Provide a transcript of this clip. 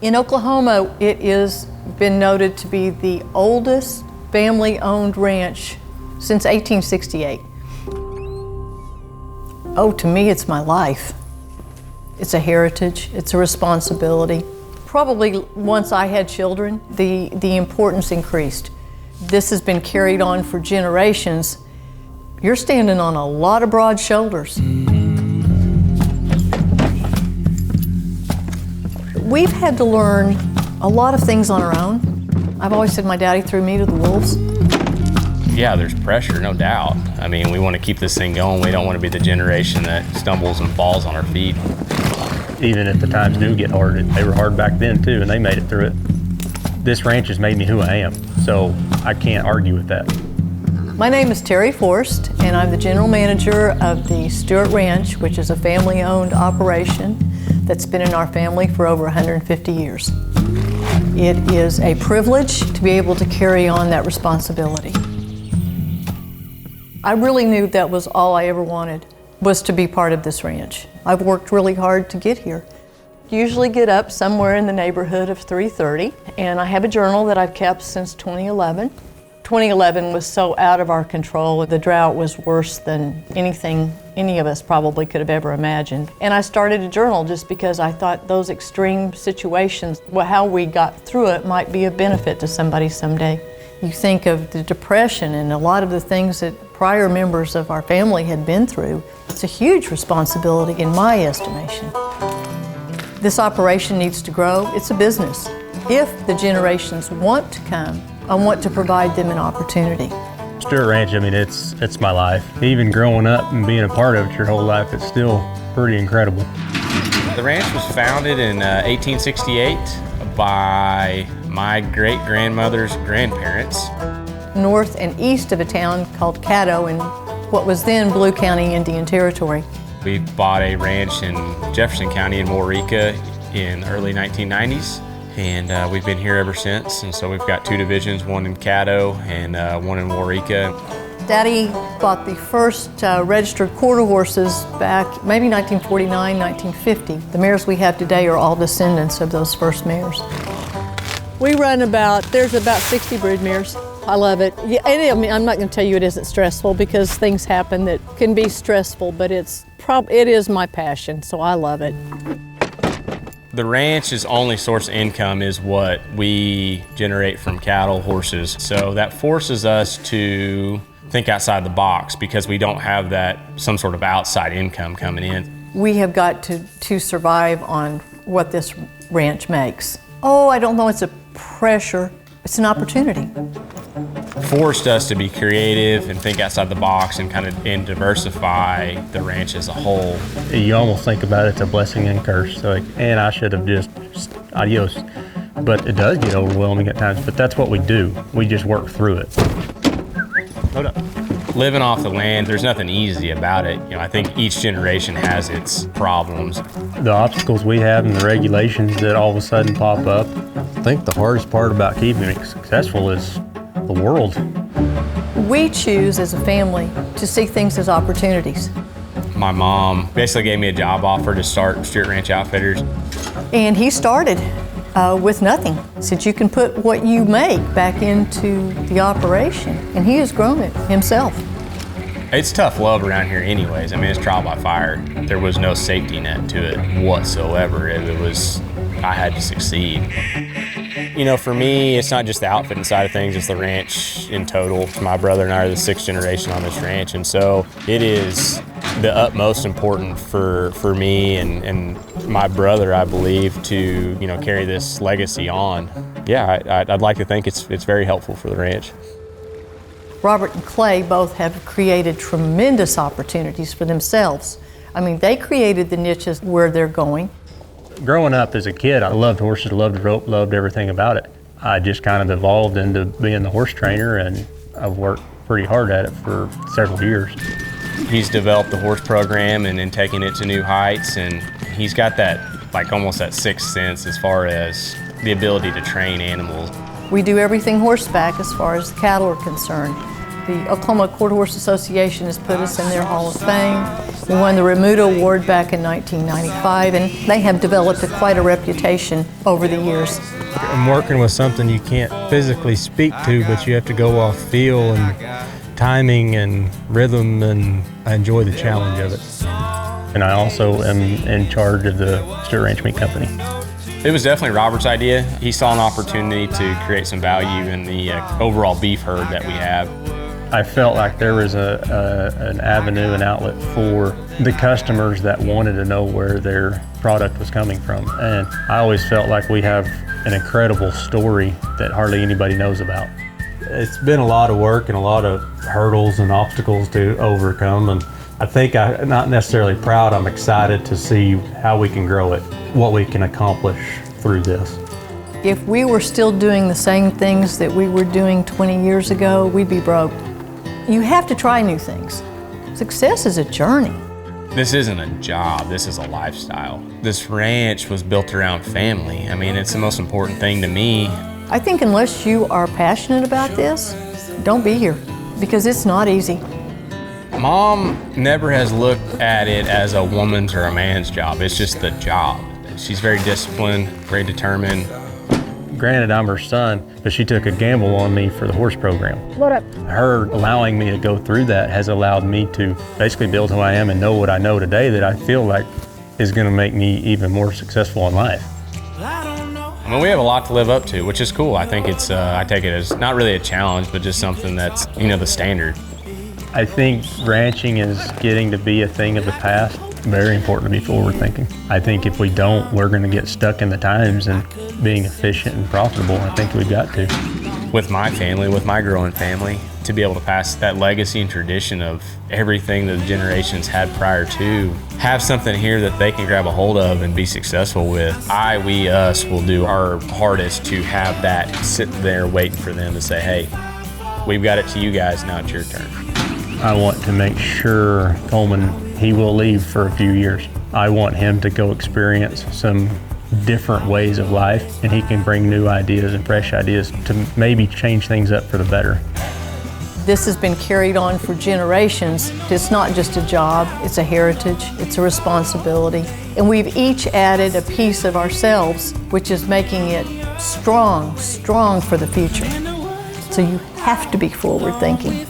In Oklahoma, it is been noted to be the oldest family-owned ranch since 1868. Oh, to me, it's my life. It's a heritage, it's a responsibility. Probably once I had children, the importance increased. This has been carried on for generations. You're standing on a lot of broad shoulders. We've had to learn a lot of things on our own. I've always said my daddy threw me to the wolves. Yeah, there's pressure, no doubt. I mean, we want to keep this thing going. We don't want to be the generation that stumbles and falls on our feet. Even if the times do get hard, they were hard back then too, and they made it through it. This ranch has made me who I am, so I can't argue with that. My name is Terry Forrest, and I'm the general manager of the Stuart Ranch, which is a family-owned operation that's been in our family for over 150 years. It is a privilege to be able to carry on that responsibility. I really knew that was all I ever wanted, was to be part of this ranch. I've worked really hard to get here. Usually get up somewhere in the neighborhood of 3:30, and I have a journal that I've kept since 2011. 2011 was so out of our control. The drought was worse than anything any of us probably could have ever imagined. And I started a journal just because I thought those extreme situations, how we got through it might be of benefit to somebody someday. You think of the Depression and a lot of the things that prior members of our family had been through. It's a huge responsibility in my estimation. This operation needs to grow. It's a business. If the generations want to come, I want to provide them an opportunity. Stuart Ranch, I mean, it's my life. Even growing up and being a part of it your whole life, it's still pretty incredible. The ranch was founded in 1868 by my great-grandmother's grandparents. North and east of a town called Caddo in what was then Blue County, Indian Territory. We bought a ranch in Jefferson County in Waurika in the early 1990s, and we've been here ever since. And so we've got two divisions, one in Caddo and one in Waurika. Daddy bought the first registered quarter horses back maybe 1949, 1950. The mares we have today are all descendants of those first mares. We run there's about 60 brood mares. I love it. Yeah, I mean, I'm not going to tell you it isn't stressful because things happen that can be stressful, but it is my passion, so I love it. The ranch's only source of income is what we generate from cattle, horses. So that forces us to think outside the box because we don't have some sort of outside income coming in. We have got to survive on what this ranch makes. Oh, I don't know, it's a pressure. It's an opportunity. Forced us to be creative and think outside the box and and diversify the ranch as a whole. You almost think about it's a blessing and curse. So and I should have just adios. But it does get overwhelming at times, but that's what we do. We just work through it. Hold up. Living off the land, there's nothing easy about it. I think each generation has its problems. The obstacles we have and the regulations that all of a sudden pop up. I think the hardest part about keeping it successful is the world. We choose as a family to see things as opportunities. My mom basically gave me a job offer to start Stuart Ranch Outfitters. And he started with nothing. Said you can put what you make back into the operation, and he has grown it himself. It's tough love around here anyways. I mean, it's trial by fire. There was no safety net to it whatsoever. I had to succeed. For me, it's not just the outfitting side of things, it's the ranch in total. My brother and I are the sixth generation on this ranch, and so it is the utmost important for me and my brother, I believe, to carry this legacy on. Yeah, I'd like to think it's very helpful for the ranch. Robert and Clay both have created tremendous opportunities for themselves. I mean, they created the niches where they're going. Growing up as a kid, I loved horses, loved rope, loved everything about it. I just kind of evolved into being the horse trainer, and I've worked pretty hard at it for several years. He's developed the horse program and then taken it to new heights, and he's got almost that sixth sense as far as the ability to train animals. We do everything horseback as far as the cattle are concerned. The Oklahoma Quarter Horse Association has put us in their Hall of Fame. We won the Remuda Award back in 1995, and they have developed quite a reputation over the years. I'm working with something you can't physically speak to, but you have to go off feel and timing and rhythm, and I enjoy the challenge of it. And I also am in charge of the Stuart Ranch Meat Company. It was definitely Robert's idea. He saw an opportunity to create some value in the overall beef herd that we have. I felt like there was an avenue, an outlet for the customers that wanted to know where their product was coming from. And I always felt like we have an incredible story that hardly anybody knows about. It's been a lot of work and a lot of hurdles and obstacles to overcome, and I think I'm not necessarily proud, I'm excited to see how we can grow it, what we can accomplish through this. If we were still doing the same things that we were doing 20 years ago, we'd be broke. You have to try new things. Success is a journey. This isn't a job, this is a lifestyle. This ranch was built around family. I mean, it's the most important thing to me. I think unless you are passionate about this, don't be here, because it's not easy. Mom never has looked at it as a woman's or a man's job. It's just the job. She's very disciplined, very determined. Granted, I'm her son, but she took a gamble on me for the horse program. Load up. Her allowing me to go through that has allowed me to basically build who I am and know what I know today that I feel like is going to make me even more successful in life. I mean, we have a lot to live up to, which is cool. I think it's, I take it as not really a challenge, but just something that's, the standard. I think ranching is getting to be a thing of the past. Very important to be forward thinking. I think if we don't, we're going to get stuck in the times and being efficient and profitable. I think we've got to. With my family, with my growing family, to be able to pass that legacy and tradition of everything that the generations had prior to, have something here that they can grab a hold of and be successful with. We, us will do our hardest to have that sitting there waiting for them to say, hey, we've got it to you guys, now it's your turn. I want to make sure Coleman, he will leave for a few years. I want him to go experience some different ways of life, and he can bring new ideas and fresh ideas to maybe change things up for the better. This has been carried on for generations. It's not just a job, it's a heritage, it's a responsibility. And we've each added a piece of ourselves, which is making it strong for the future. So you have to be forward thinking.